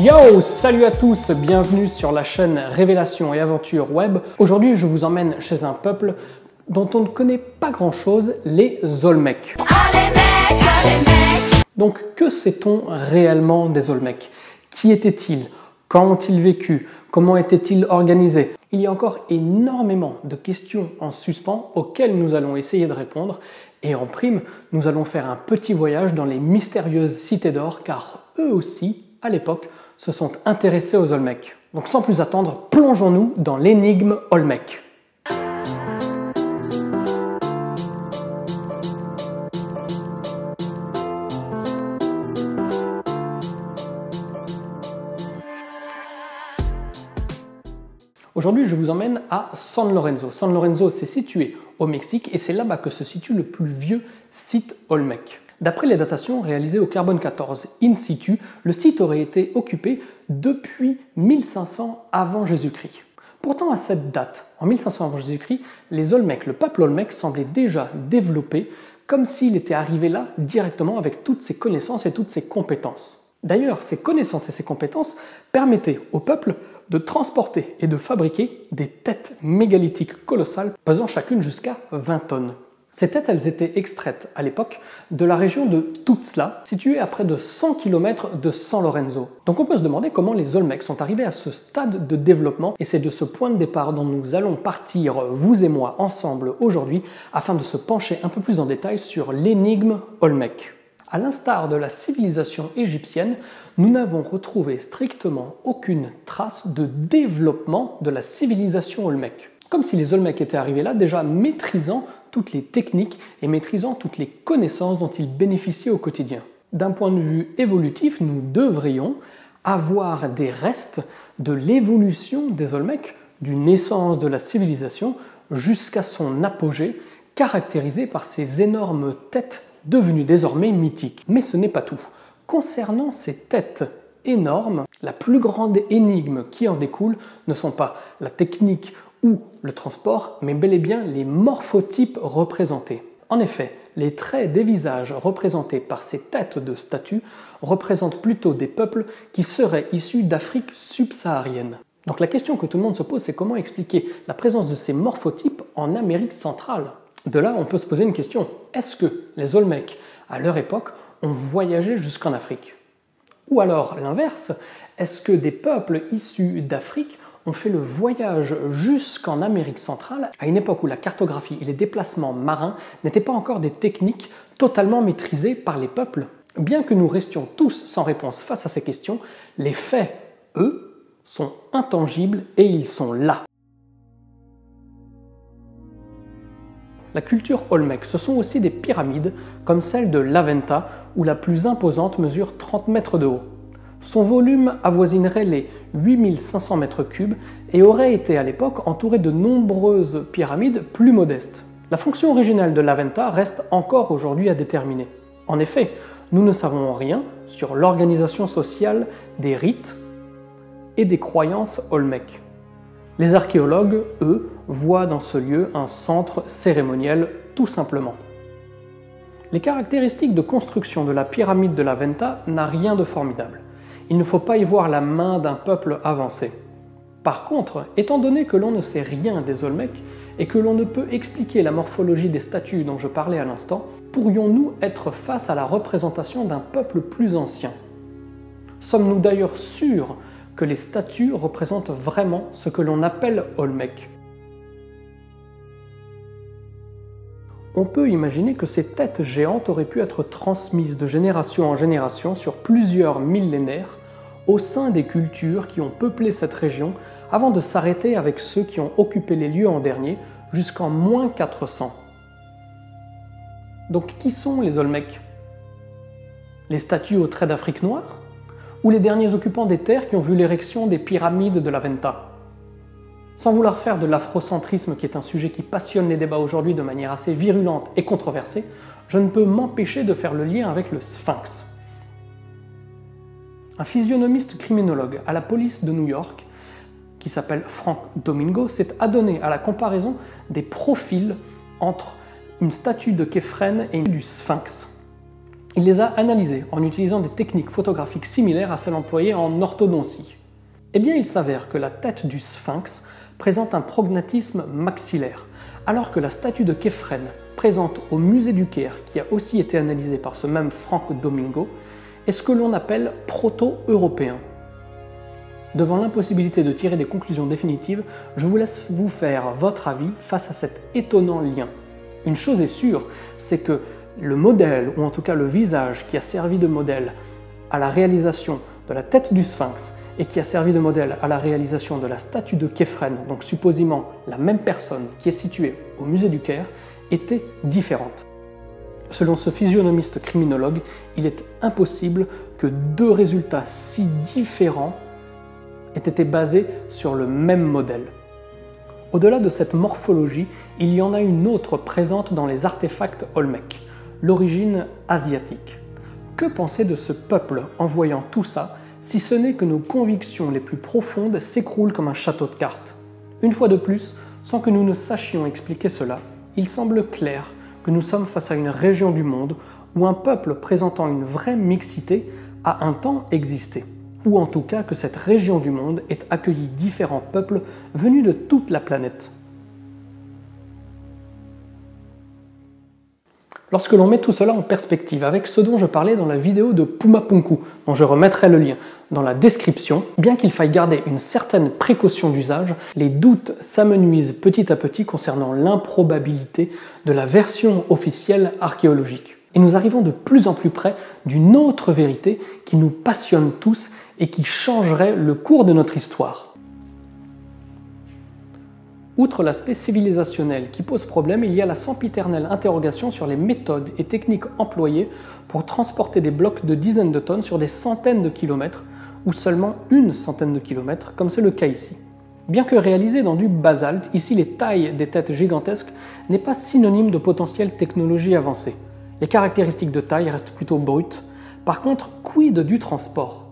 Yo, salut à tous, bienvenue sur la chaîne Révélations et Aventures Web. Aujourd'hui, je vous emmène chez un peuple dont on ne connaît pas grand-chose, les Olmecs. Donc, que sait-on réellement des Olmecs? Qui étaient-ils? Quand ont-ils vécu? Comment étaient-ils organisés? Il y a encore énormément de questions en suspens auxquelles nous allons essayer de répondre. Et en prime, nous allons faire un petit voyage dans les mystérieuses cités d'or, car eux aussi, à l'époque, se sont intéressés aux Olmecs. Donc sans plus attendre, plongeons-nous dans l'énigme Olmec. Aujourd'hui, je vous emmène à San Lorenzo. San Lorenzo, c'est situé au Mexique et c'est là-bas que se situe le plus vieux site Olmec. D'après les datations réalisées au carbone 14 in situ, le site aurait été occupé depuis 1500 avant Jésus-Christ. Pourtant, à cette date, en 1500 avant Jésus-Christ, les Olmecs, le peuple Olmec, semblait déjà développé comme s'il était arrivé là directement avec toutes ses connaissances et toutes ses compétences. D'ailleurs, ces connaissances et ces compétences permettaient au peuple de transporter et de fabriquer des têtes mégalithiques colossales pesant chacune jusqu'à 20 tonnes. Ces têtes, elles étaient extraites à l'époque de la région de Tuxtla, située à près de 100 km de San Lorenzo. Donc on peut se demander comment les Olmecs sont arrivés à ce stade de développement, et c'est de ce point de départ dont nous allons partir, vous et moi, ensemble aujourd'hui, afin de se pencher un peu plus en détail sur l'énigme Olmec. À l'instar de la civilisation égyptienne, nous n'avons retrouvé strictement aucune trace de développement de la civilisation Olmec. Comme si les Olmecs étaient arrivés là déjà maîtrisant toutes les techniques et maîtrisant toutes les connaissances dont ils bénéficiaient au quotidien. D'un point de vue évolutif, nous devrions avoir des restes de l'évolution des Olmecs, du naissance de la civilisation jusqu'à son apogée, caractérisé par ces énormes têtes devenues désormais mythiques. Mais ce n'est pas tout. Concernant ces têtes énormes, la plus grande énigme qui en découle ne sont pas la technique ou le transport, mais bel et bien les morphotypes représentés. En effet, les traits des visages représentés par ces têtes de statues représentent plutôt des peuples qui seraient issus d'Afrique subsaharienne. Donc la question que tout le monde se pose, c'est comment expliquer la présence de ces morphotypes en Amérique centrale? De là, on peut se poser une question. Est-ce que les Olmecs, à leur époque, ont voyagé jusqu'en Afrique? Ou alors, l'inverse, est-ce que des peuples issus d'Afrique ont fait le voyage jusqu'en Amérique centrale à une époque où la cartographie et les déplacements marins n'étaient pas encore des techniques totalement maîtrisées par les peuples? Bien que nous restions tous sans réponse face à ces questions, les faits, eux, sont intangibles et ils sont là. La culture Olmec, ce sont aussi des pyramides, comme celle de l'Aventa, où la plus imposante mesure 30 mètres de haut. Son volume avoisinerait les 8500 mètres cubes et aurait été à l'époque entouré de nombreuses pyramides plus modestes. La fonction originale de l'Aventa reste encore aujourd'hui à déterminer. En effet, nous ne savons rien sur l'organisation sociale des rites et des croyances Olmec. Les archéologues, eux, voient dans ce lieu un centre cérémoniel tout simplement. Les caractéristiques de construction de la pyramide de l'Aventa n'ont rien de formidable. Il ne faut pas y voir la main d'un peuple avancé. Par contre, étant donné que l'on ne sait rien des Olmecs et que l'on ne peut expliquer la morphologie des statues dont je parlais à l'instant, pourrions-nous être face à la représentation d'un peuple plus ancien? Sommes-nous d'ailleurs sûrs que les statues représentent vraiment ce que l'on appelle Olmec? On peut imaginer que ces têtes géantes auraient pu être transmises de génération en génération sur plusieurs millénaires au sein des cultures qui ont peuplé cette région avant de s'arrêter avec ceux qui ont occupé les lieux en dernier jusqu'en moins 400. Donc qui sont les Olmecs? Les statues aux traits d'Afrique noire? Ou les derniers occupants des terres qui ont vu l'érection des pyramides de l'Aventa? Sans vouloir faire de l'afrocentrisme, qui est un sujet qui passionne les débats aujourd'hui de manière assez virulente et controversée, je ne peux m'empêcher de faire le lien avec le Sphinx. Un physionomiste criminologue à la police de New York, qui s'appelle Frank Domingo, s'est adonné à la comparaison des profils entre une statue de Képhren et du Sphinx. Il les a analysés en utilisant des techniques photographiques similaires à celles employées en orthodontie. Eh bien, il s'avère que la tête du sphinx présente un prognatisme maxillaire, alors que la statue de Képhren, présente au musée du Caire, qui a aussi été analysée par ce même Frank Domingo, est ce que l'on appelle proto-européen. Devant l'impossibilité de tirer des conclusions définitives, je vous laisse vous faire votre avis face à cet étonnant lien. Une chose est sûre, c'est que le modèle, ou en tout cas le visage qui a servi de modèle à la réalisation de la tête du sphinx et qui a servi de modèle à la réalisation de la statue de Képhren, donc supposément la même personne qui est située au musée du Caire, était différente. Selon ce physionomiste criminologue, il est impossible que deux résultats si différents aient été basés sur le même modèle. Au-delà de cette morphologie, il y en a une autre présente dans les artefacts Olmec, l'origine asiatique. Que penser de ce peuple en voyant tout ça, si ce n'est que nos convictions les plus profondes s'écroulent comme un château de cartes? Une fois de plus, sans que nous ne sachions expliquer cela, il semble clair que nous sommes face à une région du monde où un peuple présentant une vraie mixité a un temps existé, ou en tout cas que cette région du monde ait accueilli différents peuples venus de toute la planète. Lorsque l'on met tout cela en perspective avec ce dont je parlais dans la vidéo de Pumapunku, dont je remettrai le lien dans la description, bien qu'il faille garder une certaine précaution d'usage, les doutes s'amenuisent petit à petit concernant l'improbabilité de la version officielle archéologique. Et nous arrivons de plus en plus près d'une autre vérité qui nous passionne tous et qui changerait le cours de notre histoire. Outre l'aspect civilisationnel qui pose problème, il y a la sempiternelle interrogation sur les méthodes et techniques employées pour transporter des blocs de dizaines de tonnes sur des centaines de kilomètres, ou seulement une centaine de kilomètres, comme c'est le cas ici. Bien que réalisé dans du basalte, ici les tailles des têtes gigantesques n'est pas synonyme de potentielle technologie avancée. Les caractéristiques de taille restent plutôt brutes. Par contre, quid du transport?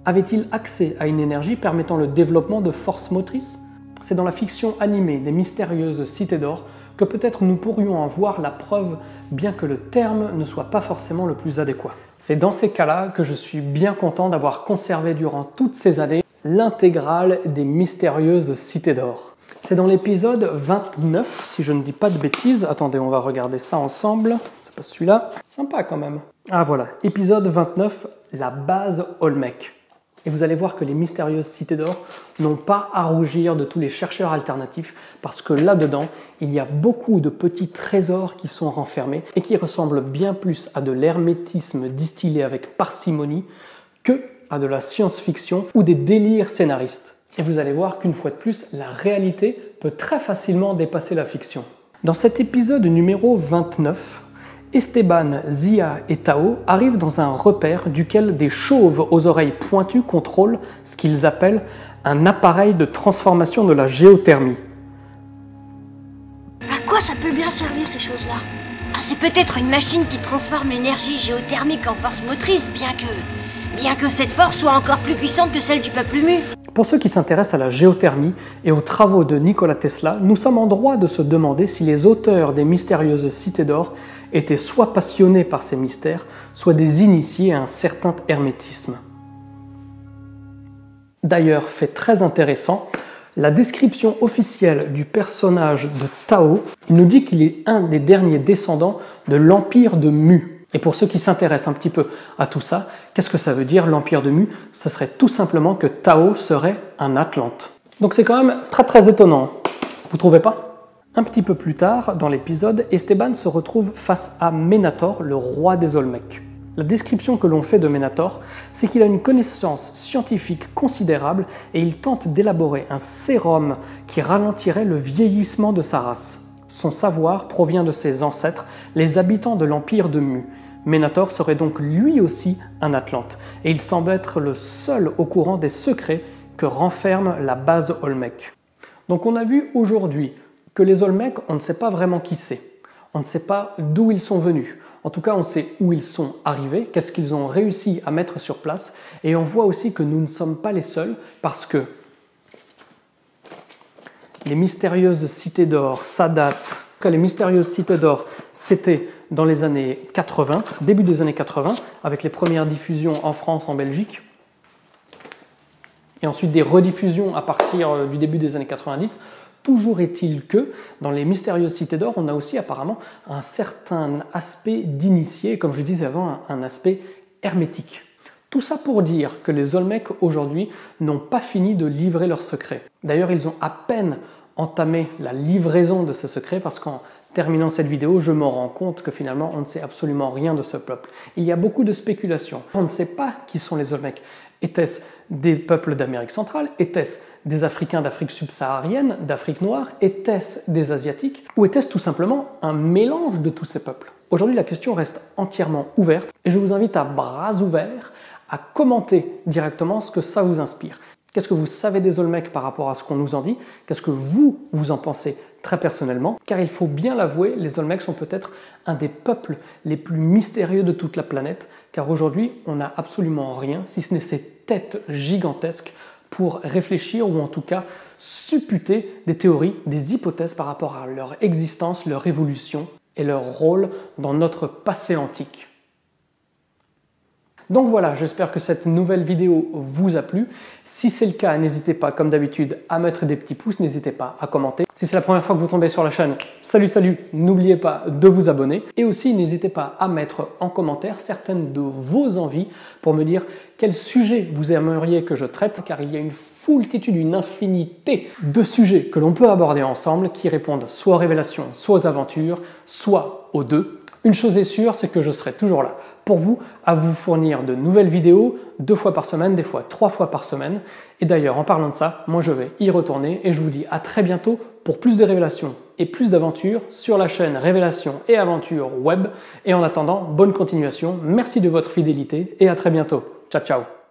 Avait-il accès à une énergie permettant le développement de forces motrices? C'est dans la fiction animée des mystérieuses cités d'or que peut-être nous pourrions en voir la preuve, bien que le terme ne soit pas forcément le plus adéquat. C'est dans ces cas-là que je suis bien content d'avoir conservé durant toutes ces années l'intégrale des mystérieuses cités d'or. C'est dans l'épisode 29, si je ne dis pas de bêtises. Attendez, on va regarder ça ensemble. C'est pas celui-là. Sympa quand même. Ah voilà, épisode 29, la base Olmec. Et vous allez voir que les mystérieuses cités d'or n'ont pas à rougir de tous les chercheurs alternatifs parce que là-dedans, il y a beaucoup de petits trésors qui sont renfermés et qui ressemblent bien plus à de l'hermétisme distillé avec parcimonie que à de la science-fiction ou des délires scénaristes. Et vous allez voir qu'une fois de plus, la réalité peut très facilement dépasser la fiction. Dans cet épisode numéro 29, Esteban, Zia et Tao arrivent dans un repère duquel des chauves aux oreilles pointues contrôlent ce qu'ils appellent un appareil de transformation de la géothermie. À quoi ça peut bien servir ces choses-là? Ah, c'est peut-être une machine qui transforme l'énergie géothermique en force motrice, bien que cette force soit encore plus puissante que celle du peuple mu. Pour ceux qui s'intéressent à la géothermie et aux travaux de Nikola Tesla, nous sommes en droit de se demander si les auteurs des mystérieuses cités d'or étaient soit passionnés par ces mystères, soit des initiés à un certain hermétisme. D'ailleurs, fait très intéressant, la description officielle du personnage de Tao, il nous dit qu'il est un des derniers descendants de l'Empire de Mu. Et pour ceux qui s'intéressent un petit peu à tout ça, qu'est-ce que ça veut dire l'Empire de Mu? Ça serait tout simplement que Tao serait un Atlante. Donc c'est quand même très très étonnant. Vous trouvez pas? Un petit peu plus tard dans l'épisode, Esteban se retrouve face à Ménator, le roi des Olmecs. La description que l'on fait de Ménator, c'est qu'il a une connaissance scientifique considérable et il tente d'élaborer un sérum qui ralentirait le vieillissement de sa race. Son savoir provient de ses ancêtres, les habitants de l'Empire de Mu. Ménator serait donc lui aussi un Atlante, et il semble être le seul au courant des secrets que renferme la base Olmec. Donc on a vu aujourd'hui que les Olmecs, on ne sait pas vraiment qui c'est. On ne sait pas d'où ils sont venus. En tout cas, on sait où ils sont arrivés, qu'est-ce qu'ils ont réussi à mettre sur place, et on voit aussi que nous ne sommes pas les seuls, parce que les mystérieuses cités d'or, ça date. Les mystérieuses cités d'or, c'était dans les années 80, début des années 80, avec les premières diffusions en France, en Belgique, et ensuite des rediffusions à partir du début des années 90. Toujours est-il que, dans les mystérieuses cités d'or, on a aussi apparemment un certain aspect d'initié, comme je disais avant, un aspect hermétique. Tout ça pour dire que les Olmecs aujourd'hui n'ont pas fini de livrer leurs secrets. D'ailleurs, ils ont à peine entamé la livraison de ces secrets parce qu'en terminant cette vidéo, je me rends compte que finalement, on ne sait absolument rien de ce peuple. Il y a beaucoup de spéculations. On ne sait pas qui sont les Olmecs. Était-ce des peuples d'Amérique centrale? Était-ce des Africains d'Afrique subsaharienne, d'Afrique noire? Était-ce des Asiatiques? Ou était-ce tout simplement un mélange de tous ces peuples? Aujourd'hui, la question reste entièrement ouverte et je vous invite à bras ouverts à commenter directement ce que ça vous inspire. Qu'est-ce que vous savez des Olmecs par rapport à ce qu'on nous en dit? Qu'est-ce que vous en pensez très personnellement? Car il faut bien l'avouer, les Olmecs sont peut-être un des peuples les plus mystérieux de toute la planète, car aujourd'hui, on n'a absolument rien, si ce n'est ces têtes gigantesques, pour réfléchir ou en tout cas supputer des théories, des hypothèses par rapport à leur existence, leur évolution et leur rôle dans notre passé antique. Donc voilà, j'espère que cette nouvelle vidéo vous a plu. Si c'est le cas, n'hésitez pas, comme d'habitude, à mettre des petits pouces, n'hésitez pas à commenter. Si c'est la première fois que vous tombez sur la chaîne, salut, n'oubliez pas de vous abonner. Et aussi, n'hésitez pas à mettre en commentaire certaines de vos envies pour me dire quel sujet vous aimeriez que je traite, car il y a une foultitude, une infinité de sujets que l'on peut aborder ensemble qui répondent soit aux révélations, soit aux aventures, soit aux deux. Une chose est sûre, c'est que je serai toujours là pour vous, à vous fournir de nouvelles vidéos 2 fois par semaine, des fois 3 fois par semaine. Et d'ailleurs, en parlant de ça, moi je vais y retourner et je vous dis à très bientôt pour plus de révélations et plus d'aventures sur la chaîne Révélations et Aventures Web. Et en attendant, bonne continuation, merci de votre fidélité et à très bientôt. Ciao, ciao!